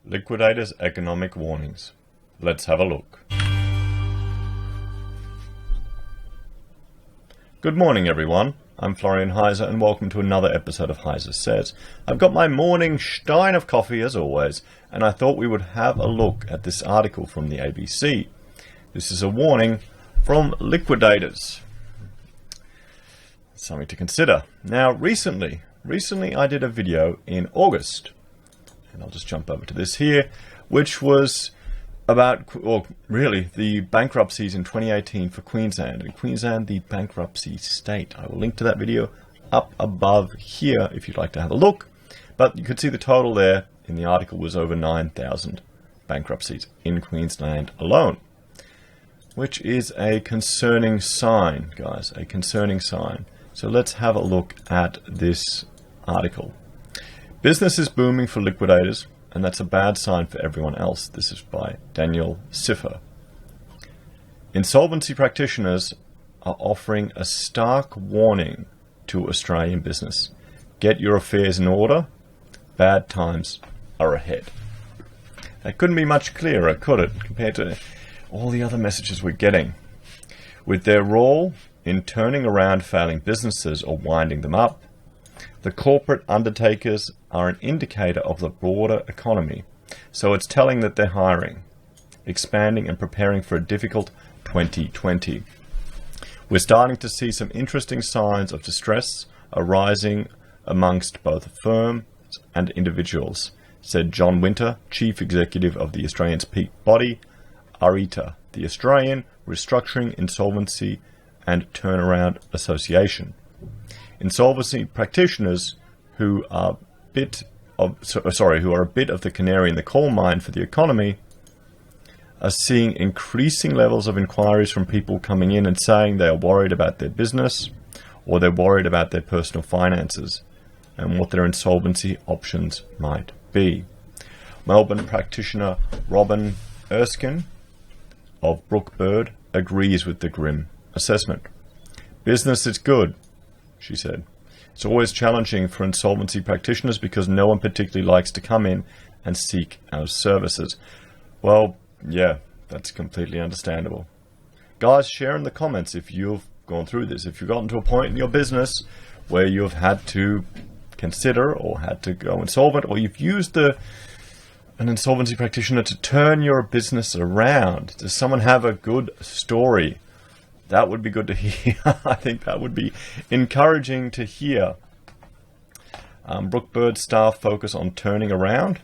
Liquidators Economic Warnings. Let's have a look. Good morning everyone, I'm Florian Heise and welcome to another episode of Heise Says. I've got my morning stein of coffee as always, and I thought we would have a look at this article from the ABC. This is a warning from Liquidators. Something to consider. Now recently I did a video in August, and I'll just jump over to this here, which was about, well, really, the bankruptcies in 2018 for Queensland. And Queensland, the bankruptcy state. I will link to that video up above here if you'd like to have a look. But you could see the total there in the article was over 9,000 bankruptcies in Queensland alone. Which is a concerning sign, guys, a concerning sign. So let's have a look at this article. Business is booming for liquidators, and that's a bad sign for everyone else. This is by Daniel Siffer. Insolvency practitioners are offering a stark warning to Australian business. Get your affairs in order. Bad times are ahead. That couldn't be much clearer, could it, compared to all the other messages we're getting. With their role in turning around failing businesses or winding them up, the corporate undertakers are an indicator of the broader economy, so it's telling that they're hiring, expanding and preparing for a difficult 2020. We're starting to see some interesting signs of distress arising amongst both firms and individuals, said John Winter, Chief Executive of the Australian's peak body, ARITA, the Australian Restructuring, Insolvency and Turnaround Association. Insolvency practitioners who are a bit of the canary in the coal mine for the economy are seeing increasing levels of inquiries from people coming in and saying they are worried about their business or they're worried about their personal finances and what their insolvency options might be. Melbourne practitioner Robin Erskine of Brookbird agrees with the grim assessment. Business is good, she said. It's always challenging for insolvency practitioners because no one particularly likes to come in and seek our services. Well, yeah, that's completely understandable. Guys, share in the comments if you've gone through this, if you've gotten to a point in your business where you've had to consider or had to go insolvent, or you've used an insolvency practitioner to turn your business around. Does someone have a good story? That would be good to hear. I think that would be encouraging to hear. Brookbird staff focus on turning around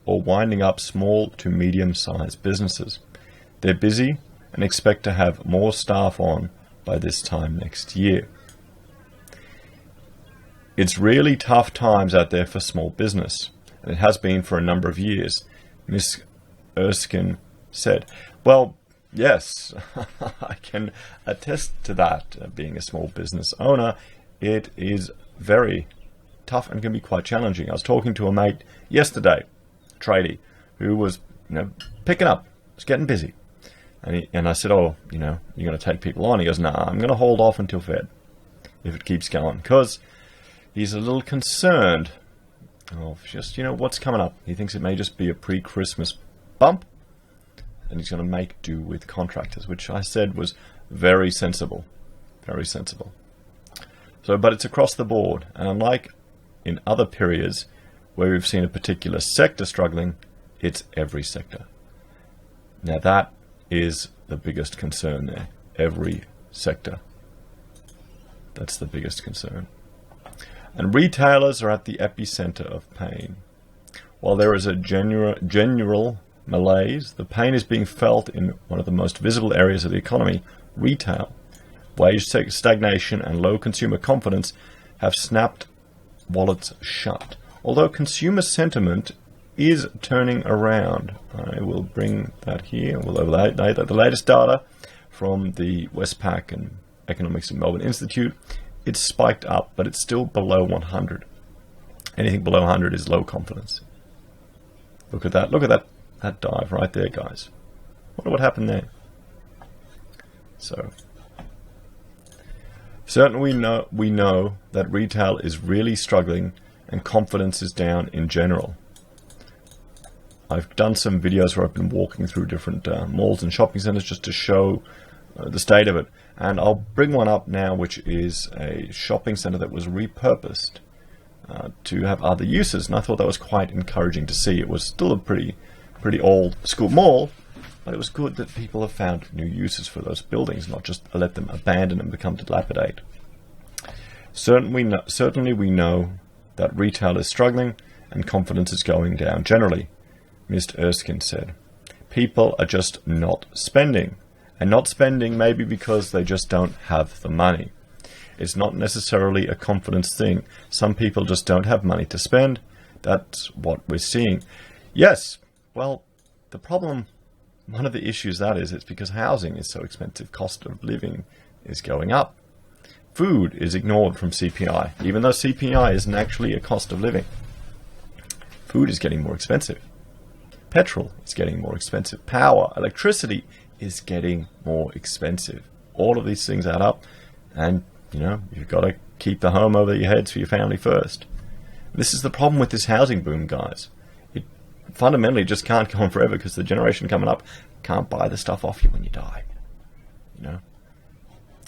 or winding up small to medium-sized businesses. They're busy and expect to have more staff on by this time next year. It's really tough times out there for small business, and it has been for a number of years, Ms. Erskine said. Well, yes, I can attest to that. Being a small business owner, it is very tough and can be quite challenging. I was talking to a mate yesterday, tradie, who was, picking up, was getting busy. And I said, oh, you're going to take people on? He goes, nah, I'm going to hold off until Fed, if it keeps going, because he's a little concerned of just, what's coming up. He thinks it may just be a pre-Christmas bump, and he's going to make do with contractors, which I said was very sensible, very sensible. So, but it's across the board, and unlike in other periods where we've seen a particular sector struggling, it's every sector. Now that is the biggest concern there, every sector. That's the biggest concern. And retailers are at the epicenter of pain. While there is a general malaise, the pain is being felt in one of the most visible areas of the economy, retail. Wage stagnation and low consumer confidence have snapped wallets shut. Although consumer sentiment is turning around. I will bring that here. We'll overlay the latest data from the Westpac and Economics and Melbourne Institute. It's spiked up, but it's still below 100. Anything below 100 is low confidence. Look at that. Look at that dive right there, guys. Wonder what happened there. So, certainly we know that retail is really struggling and confidence is down in general. I've done some videos where I've been walking through different malls and shopping centers just to show the state of it. And I'll bring one up now, which is a shopping center that was repurposed to have other uses. And I thought that was quite encouraging to see. It was still a pretty old school mall, but it was good that people have found new uses for those buildings, not just let them abandon and become dilapidate. Certainly we know that retail is struggling and confidence is going down generally, Mr. Erskine said. People are just not spending. And not spending maybe because they just don't have the money. It's not necessarily a confidence thing. Some people just don't have money to spend. That's what we're seeing. Yes, well, the problem, one of the issues that is, it's because housing is so expensive. Cost of living is going up. Food is ignored from CPI, even though CPI isn't actually a cost of living. Food is getting more expensive. Petrol is getting more expensive. Power, electricity is getting more expensive. All of these things add up, and you've got to keep the home over your heads for your family first. This is the problem with this housing boom, guys. It fundamentally just can't go on forever because the generation coming up can't buy the stuff off you when you die.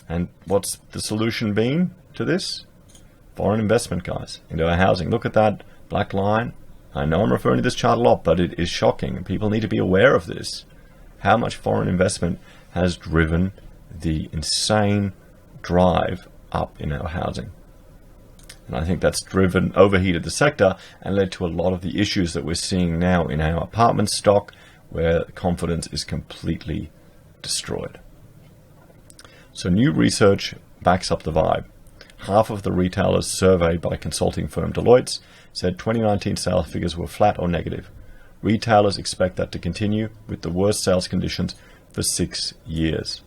And what's the solution been to this? Foreign investment, guys, into our housing. Look at that black line. I know I'm referring to this chart a lot, but it is shocking, and people need to be aware of this. How much foreign investment has driven the insane drive up in our housing. And I think that's overheated the sector and led to a lot of the issues that we're seeing now in our apartment stock, where confidence is completely destroyed. So new research backs up the vibe. Half of the retailers surveyed by consulting firm Deloitte said 2019 sales figures were flat or negative. Retailers expect that to continue with the worst sales conditions for 6 years.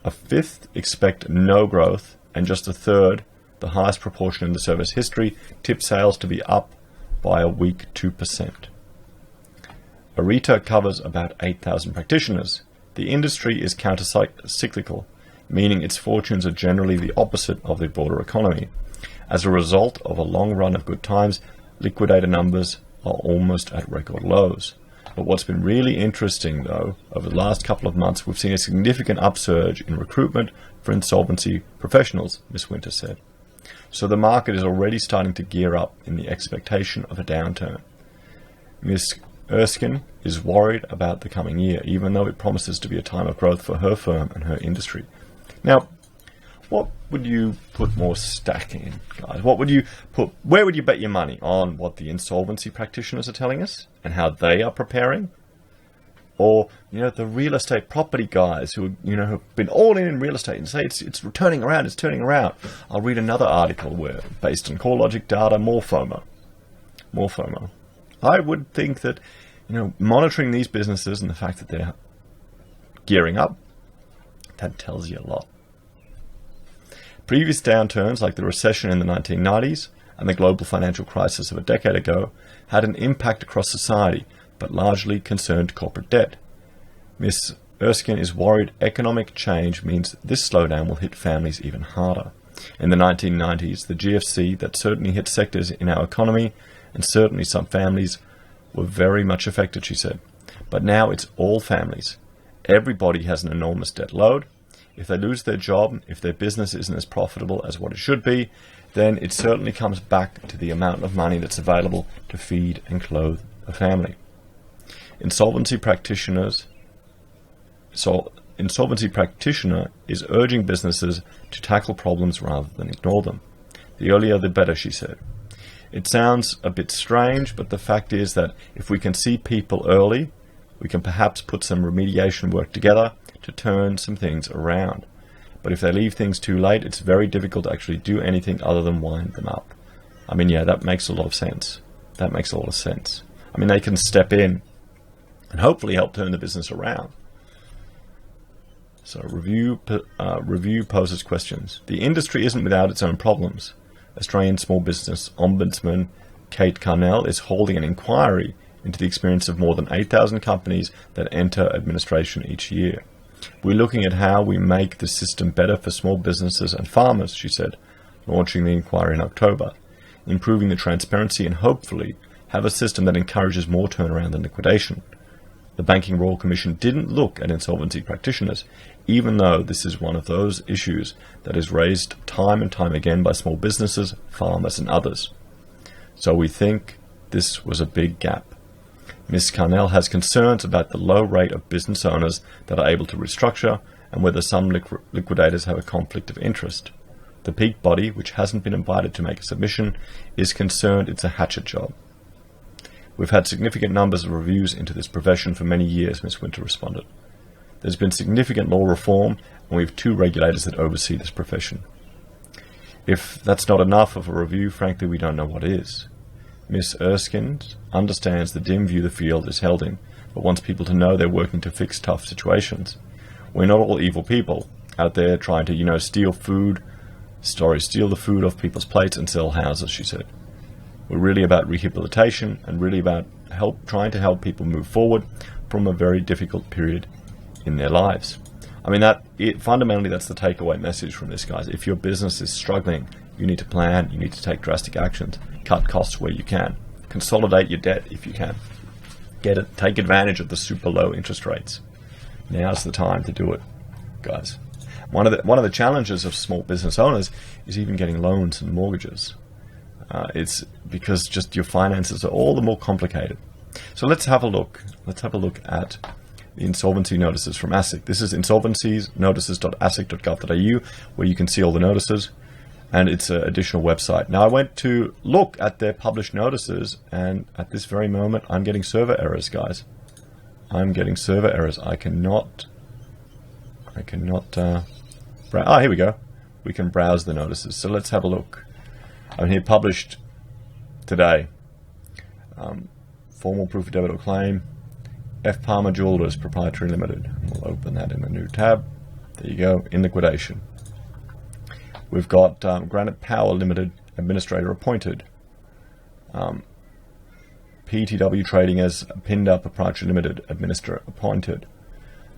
A fifth expect no growth, and just a third, the highest proportion in the service history, tip sales to be up by a weak 2%. Areta covers about 8,000 practitioners. The industry is counter-cyclical, meaning its fortunes are generally the opposite of the broader economy. As a result of a long run of good times, liquidator numbers are almost at record lows. But what's been really interesting, though, over the last couple of months, we've seen a significant upsurge in recruitment for insolvency professionals, Ms. Winter said. So the market is already starting to gear up in the expectation of a downturn. Ms. Erskine is worried about the coming year, even though it promises to be a time of growth for her firm and her industry. Now, what would you put more stack in, guys? Where would you bet your money? On what the insolvency practitioners are telling us and how they are preparing? Or, the real estate property guys who, have been all in real estate and say it's turning around, it's turning around. I'll read another article where, based on CoreLogic data, more FOMO. I would think that, monitoring these businesses and the fact that they're gearing up, that tells you a lot. Previous downturns, like the recession in the 1990s and the global financial crisis of a decade ago, had an impact across society, but largely concerned corporate debt. Ms. Erskine is worried economic change means this slowdown will hit families even harder. In the 1990s, the GFC that certainly hit sectors in our economy, and certainly some families, were very much affected, she said. But now it's all families. Everybody has an enormous debt load. If they lose their job, if their business isn't as profitable as what it should be, then it certainly comes back to the amount of money that's available to feed and clothe a family. Insolvency practitioner is urging businesses to tackle problems rather than ignore them. The earlier the better, she said. It sounds a bit strange, but the fact is that if we can see people early, we can perhaps put some remediation work together to turn some things around. But if they leave things too late, it's very difficult to actually do anything other than wind them up. That makes a lot of sense. They can step in and hopefully help turn the business around. So review poses questions. The industry isn't without its own problems. Australian Small Business Ombudsman Kate Carnell is holding an inquiry into the experience of more than 8,000 companies that enter administration each year. We're looking at how we make the system better for small businesses and farmers, she said, launching the inquiry in October, improving the transparency and hopefully have a system that encourages more turnaround than liquidation. The Banking Royal Commission didn't look at insolvency practitioners, even though this is one of those issues that is raised time and time again by small businesses, farmers and others. So we think this was a big gap. Ms. Carnell has concerns about the low rate of business owners that are able to restructure and whether some liquidators have a conflict of interest. The peak body, which hasn't been invited to make a submission, is concerned it's a hatchet job. We've had significant numbers of reviews into this profession for many years, Ms. Winter responded. There's been significant law reform, and we have 2 regulators that oversee this profession. If that's not enough of a review, frankly, we don't know what is. Ms. Erskine understands the dim view the field is held in, but wants people to know they're working to fix tough situations. We're not all evil people out there trying to, steal the food off people's plates and sell houses, she said. We're really about rehabilitation and really about trying to help people move forward from a very difficult period in their lives. I mean, fundamentally, that's the takeaway message from this, guys. If your business is struggling, you need to plan, you need to take drastic actions, cut costs where you can, consolidate your debt if you can, take advantage of the super low interest rates. Now's the time to do it, guys. One of the challenges of small business owners is even getting loans and mortgages. It's because just your finances are all the more complicated. So let's have a look. Let's have a look at the insolvency notices from ASIC. This is insolvencynotices.asic.gov.au, where you can see all the notices, and it's an additional website. Now I went to look at their published notices, and at this very moment I'm getting server errors, guys. I'm getting server errors. I cannot here we go. We can browse the notices. So let's have a look. I'm here, published today. Formal proof of debit or claim. F. Palmer Jewelers Proprietary Limited. We'll open that in a new tab. There you go, in liquidation. We've got Granite Power Limited, Administrator appointed. PTW Trading as Pinda Proprietary Limited, Administrator appointed.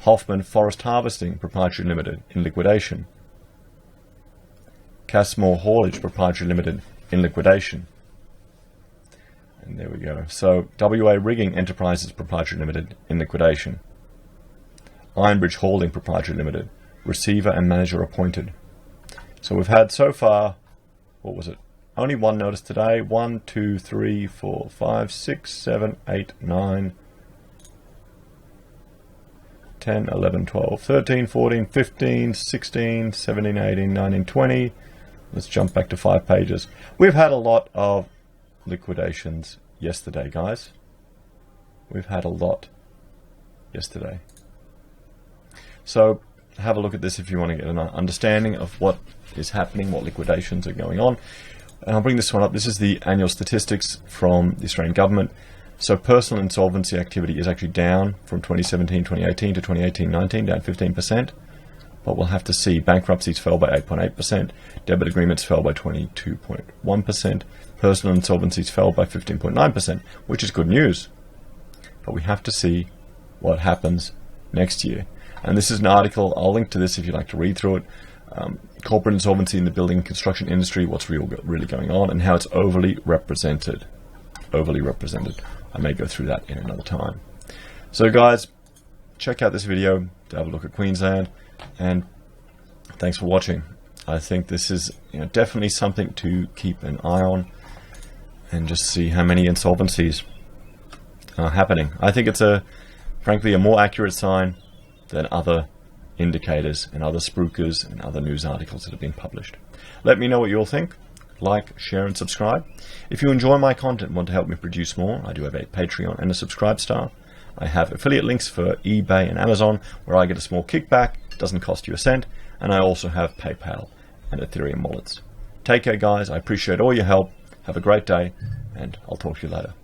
Hoffman Forest Harvesting Proprietary Limited, in liquidation. Cassmore Haulage Proprietary Limited, in liquidation. And there we go. So WA Rigging Enterprises Proprietary Limited, in liquidation. Ironbridge Holding Proprietary Limited, Receiver and Manager appointed. So we've had so far, what was it? Only one notice today. 1, 2, 3, 4, 5, 6, 7, 8, 9, 10, 11, 12, 13, 14, 15, 16, 17, 18, 19, 20. Let's jump back to 5 pages. We've had a lot of liquidations yesterday, guys. We've had a lot yesterday. So have a look at this if you want to get an understanding of what is happening, what liquidations are going on. And I'll bring this one up. This is the annual statistics from the Australian government. So personal insolvency activity is actually down from 2017-2018 to 2018-19, down 15%. But we'll have to see. Bankruptcies fell by 8.8%. Debit agreements fell by 22.1%. Personal insolvencies fell by 15.9%, which is good news. But we have to see what happens next year. And this is an article. I'll link to this if you'd like to read through it. Corporate insolvency in the building and construction industry, what's really going on, and how it's overly represented. Overly represented. I may go through that in another time. So guys, check out this video to have a look at Queensland, and thanks for watching. I think this is definitely something to keep an eye on, and just see how many insolvencies are happening. I think it's frankly a more accurate sign than other indicators and other spruikers and other news articles that have been published. Let me know what you all think. Like, share and subscribe. If you enjoy my content and want to help me produce more, I do have a Patreon and a Subscribe Star. I have affiliate links for eBay and Amazon where I get a small kickback. It doesn't cost you a cent. And I also have PayPal and Ethereum wallets. Take care, guys. I appreciate all your help. Have a great day, and I'll talk to you later.